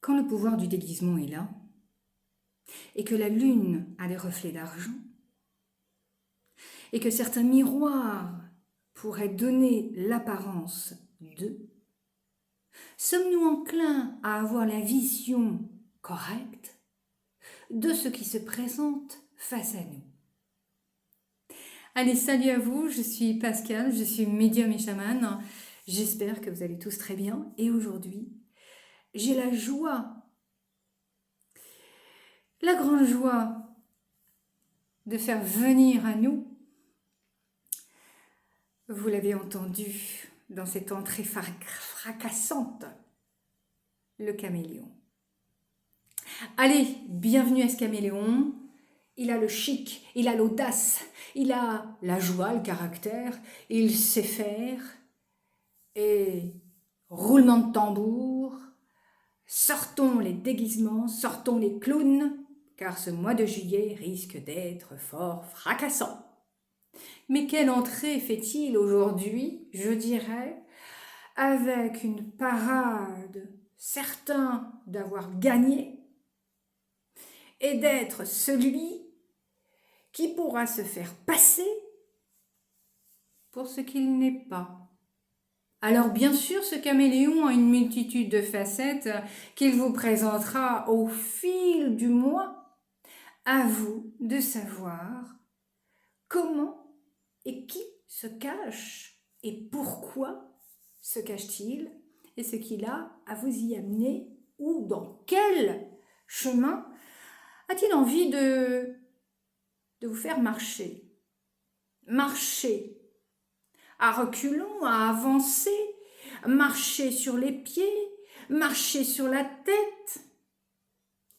Quand le pouvoir du déguisement est là, et que la lune a des reflets d'argent, et que certains miroirs pourraient donner l'apparence d'eux, sommes-nous enclins à avoir la vision correcte de ce qui se présente face à nous? Allez, salut à vous, je suis Pascal, je suis médium et chamane. J'espère que vous allez tous très bien. Et aujourd'hui, j'ai la grande joie de faire venir à nous, vous l'avez entendu dans cette entrée fracassante, le caméléon. Allez, bienvenue à ce caméléon. Il a le chic, il a l'audace, il a la joie, le caractère, il sait faire. Et roulement de tambour, sortons les déguisements, sortons les clowns, car ce mois de juillet risque d'être fort fracassant. Mais quelle entrée fait-il aujourd'hui, je dirais, avec une parade certain d'avoir gagné et d'être celui qui pourra se faire passer pour ce qu'il n'est pas. Alors bien sûr, ce caméléon a une multitude de facettes qu'il vous présentera au fil du mois. À vous de savoir comment et qui se cache et pourquoi se cache-t-il et ce qu'il a à vous y amener ou dans quel chemin a-t-il envie de vous faire marcher. Marcher à reculons, à avancer, marcher sur les pieds, marcher sur la tête.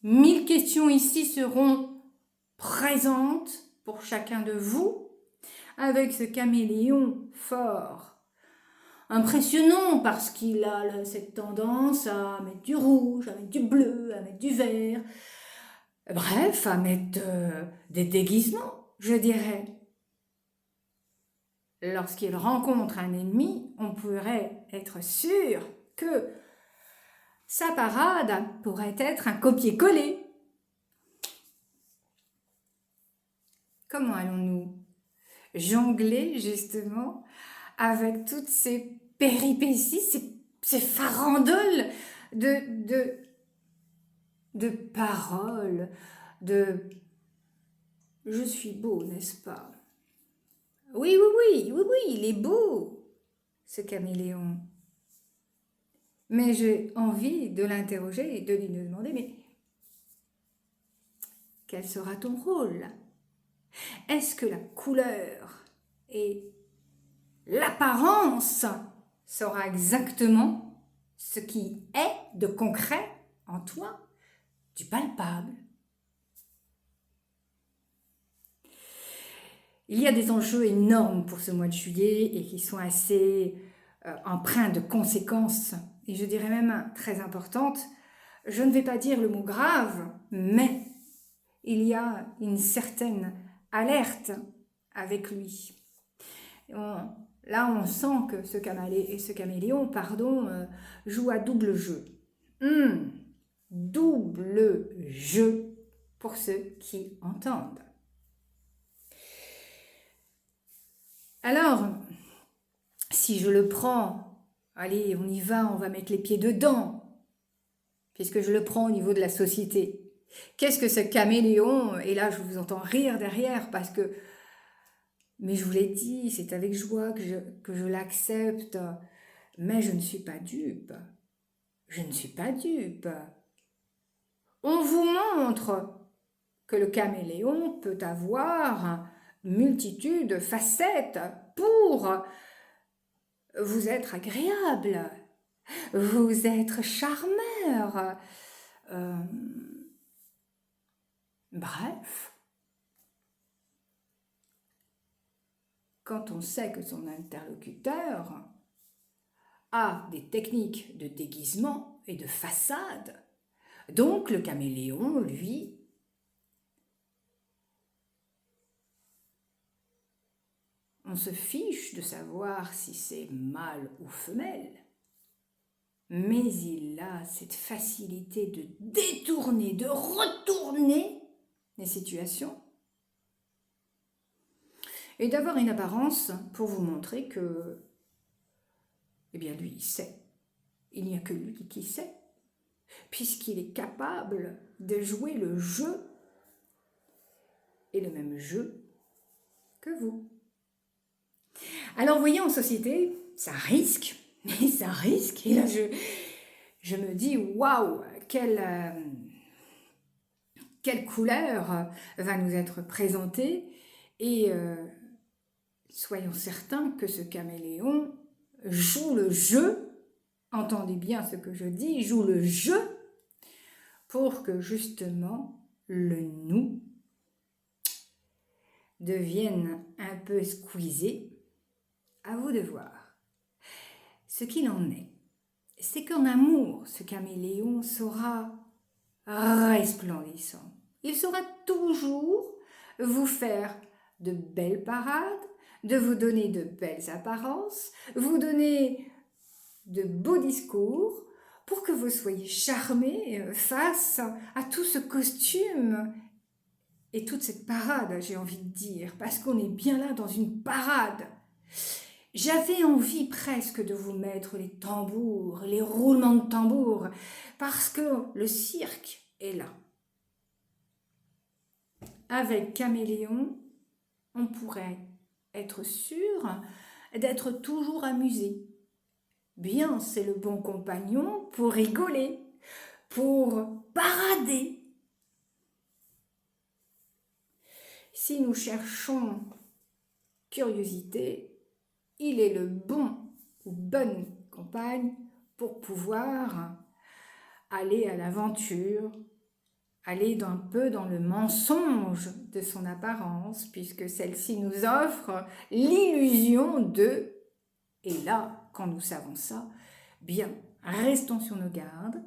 1000 questions ici seront présentes pour chacun de vous, avec ce caméléon fort. Impressionnant parce qu'il a cette tendance à mettre du rouge, à mettre du bleu, à mettre du vert, bref, à mettre des déguisements, je dirais. Lorsqu'il rencontre un ennemi, on pourrait être sûr que sa parade pourrait être un copier-coller. Comment allons-nous jongler justement avec toutes ces péripéties, ces farandoles de paroles, de « je suis beau, n'est-ce pas ?» Oui, il est beau, ce caméléon. Mais j'ai envie de l'interroger et de lui demander, mais quel sera ton rôle? Est-ce que la couleur et l'apparence sera exactement ce qui est de concret en toi, du palpable? Il y a des enjeux énormes pour ce mois de juillet et qui sont assez empreints de conséquences, et je dirais même très importantes. Je ne vais pas dire le mot grave, mais il y a une certaine alerte avec lui. Là, on sent que ce caméléon joue à double jeu. Double jeu pour ceux qui entendent. Alors, si je le prends, allez, on y va, on va mettre les pieds dedans, puisque je le prends au niveau de la société. Qu'est-ce que ce caméléon? Et là, je vous entends rire derrière, parce que, mais je vous l'ai dit, c'est avec joie que je l'accepte, mais je ne suis pas dupe. Je ne suis pas dupe. On vous montre que le caméléon peut avoir multitude de facettes pour vous être agréable, vous être charmeur. Bref, quand on sait que son interlocuteur a des techniques de déguisement et de façade, donc le caméléon, lui, on se fiche de savoir si c'est mâle ou femelle. mais il a cette facilité de détourner, de retourner les situations et d'avoir une apparence pour vous montrer que, eh bien, lui, il sait. Il n'y a que lui qui sait, puisqu'il est capable de jouer le jeu et le même jeu que vous. Alors, vous voyez, en société, ça risque, mais ça risque. Et là, je me dis, waouh, quelle couleur va nous être présentée. Et soyons certains que ce caméléon joue le jeu, entendez bien ce que je dis, joue le jeu pour que justement le nous devienne un peu squeezé. À vous de voir. Ce qu'il en est, c'est qu'en amour, ce caméléon sera resplendissant. Il saura toujours vous faire de belles parades, de vous donner de belles apparences, vous donner de beaux discours pour que vous soyez charmés face à tout ce costume et toute cette parade, j'ai envie de dire, parce qu'on est bien là dans une parade. J'avais envie presque de vous mettre les tambours, les roulements de tambours, parce que le cirque est là. Avec Caméléon, on pourrait être sûr d'être toujours amusé. Bien, c'est le bon compagnon pour rigoler, pour parader. Si nous cherchons curiosité, il est le bon ou bonne compagne pour pouvoir aller à l'aventure, aller un peu dans le mensonge de son apparence, puisque celle-ci nous offre l'illusion de... Et là, quand nous savons ça, bien, restons sur nos gardes.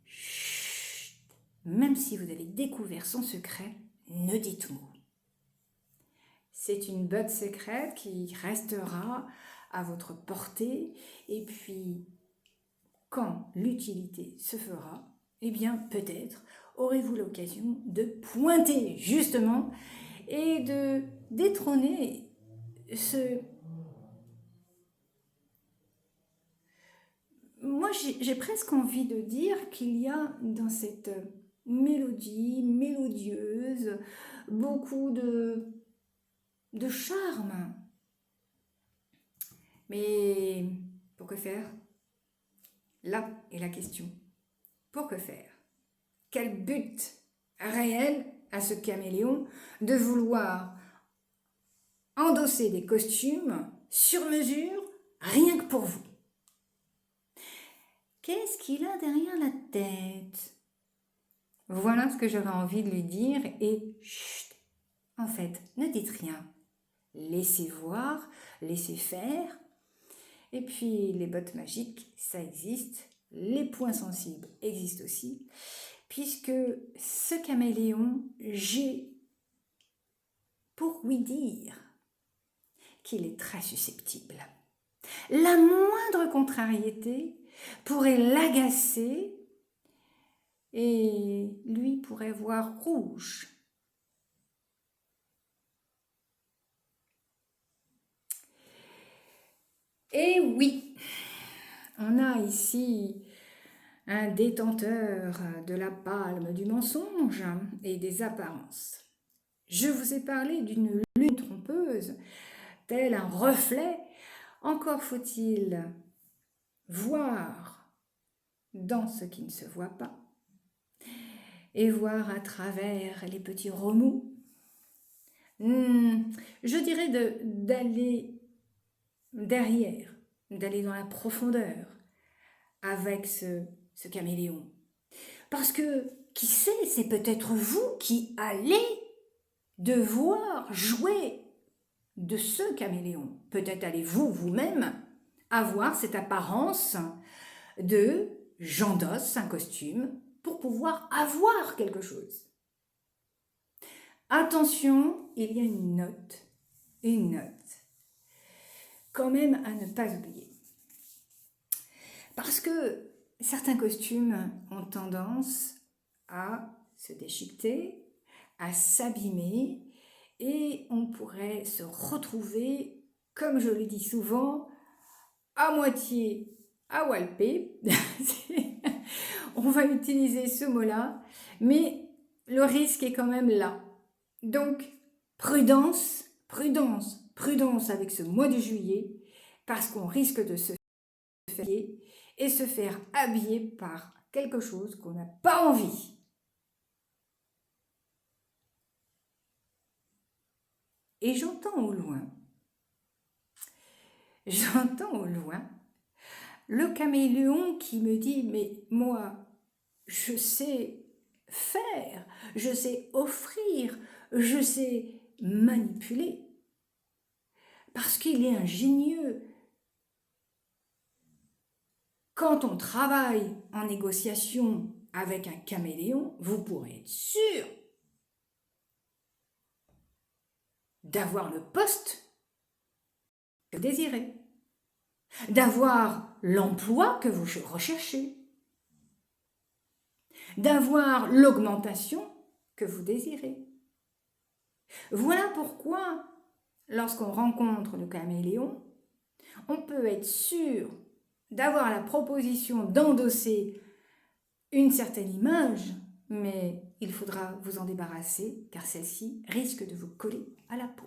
Chut, même si vous avez découvert son secret, ne dites mot. C'est une botte secrète qui restera à votre portée et puis quand l'utilité se fera, eh bien peut-être aurez-vous l'occasion de pointer justement et de détrôner ce... Moi j'ai presque envie de dire qu'il y a dans cette mélodie mélodieuse beaucoup de charme. Mais pour que faire? Là est la question. Pour que faire? Quel but réel à ce caméléon de vouloir endosser des costumes sur mesure rien que pour vous? Qu'est-ce qu'il a derrière la tête? Voilà ce que j'aurais envie de lui dire et chut, en fait, ne dites rien. Laissez voir, laissez faire. Et puis les bottes magiques, ça existe. Les points sensibles existent aussi. Puisque ce caméléon, j'ai pour lui dire qu'il est très susceptible. La moindre contrariété pourrait l'agacer et lui pourrait voir rouge. Et oui, on a ici un détenteur de la palme du mensonge et des apparences. Je vous ai parlé d'une lune trompeuse, tel un reflet. Encore faut-il voir dans ce qui ne se voit pas et voir à travers les petits remous. Je dirais d'aller derrière, d'aller dans la profondeur avec ce caméléon. Parce que, qui sait, c'est peut-être vous qui allez devoir jouer de ce caméléon. Peut-être allez-vous vous-même avoir cette apparence de j'endosse un costume pour pouvoir avoir quelque chose. Attention, il y a une note quand même à ne pas oublier. Parce que certains costumes ont tendance à se déchiqueter, à s'abîmer, et on pourrait se retrouver, comme je le dis souvent, à moitié à walper. On va utiliser ce mot-là, mais le risque est quand même là. Donc, prudence, prudence, prudence avec ce mois de juillet, parce qu'on risque de se faire et se faire habiller par quelque chose qu'on n'a pas envie. Et j'entends au loin le caméléon qui me dit, mais moi, je sais faire, je sais offrir, je sais manipuler, parce qu'il est ingénieux. Quand on travaille en négociation avec un caméléon, vous pourrez être sûr d'avoir le poste que vous désirez, d'avoir l'emploi que vous recherchez, d'avoir l'augmentation que vous désirez. Voilà pourquoi, lorsqu'on rencontre le caméléon, on peut être sûr d'avoir la proposition d'endosser une certaine image, mais il faudra vous en débarrasser car celle-ci risque de vous coller à la peau.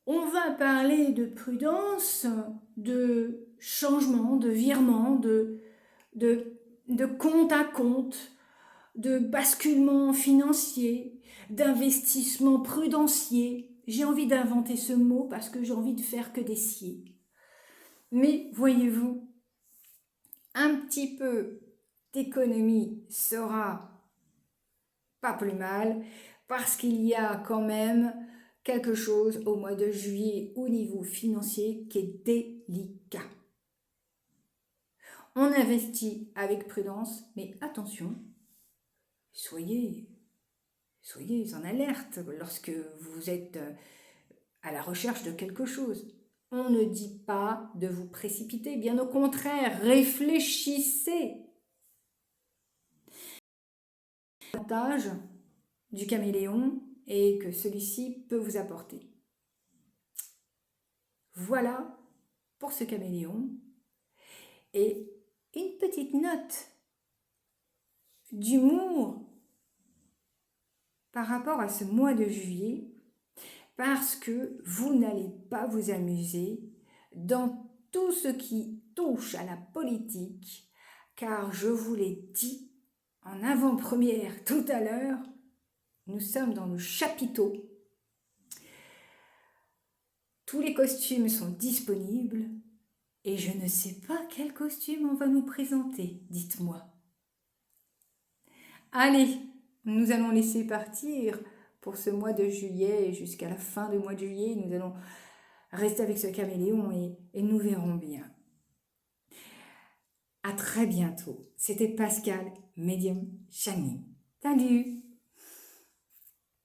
On va parler de prudence, de changement, de virement, de compte à compte, de basculement financier, d'investissement prudentier. J'ai envie d'inventer ce mot parce que j'ai envie de faire que des sciés. Mais voyez-vous, un petit peu d'économie sera pas plus mal parce qu'il y a quand même quelque chose au mois de juillet au niveau financier qui est délicat. On investit avec prudence, mais attention, soyez en alerte lorsque vous êtes à la recherche de quelque chose. On ne dit pas de vous précipiter, bien au contraire, réfléchissez. L'avantage du caméléon et que celui-ci peut vous apporter. Voilà pour ce caméléon. Et une petite note d'humour par rapport à ce mois de juillet, parce que vous n'allez pas vous amuser dans tout ce qui touche à la politique, car je vous l'ai dit en avant-première tout à l'heure, nous sommes dans le chapiteau. Tous les costumes sont disponibles et je ne sais pas quel costume on va nous présenter, dites-moi. Allez, nous allons laisser partir pour ce mois de juillet jusqu'à la fin du mois de juillet. Nous allons rester avec ce caméléon et nous verrons bien. À très bientôt. C'était Pascal, Medium Shining. Salut!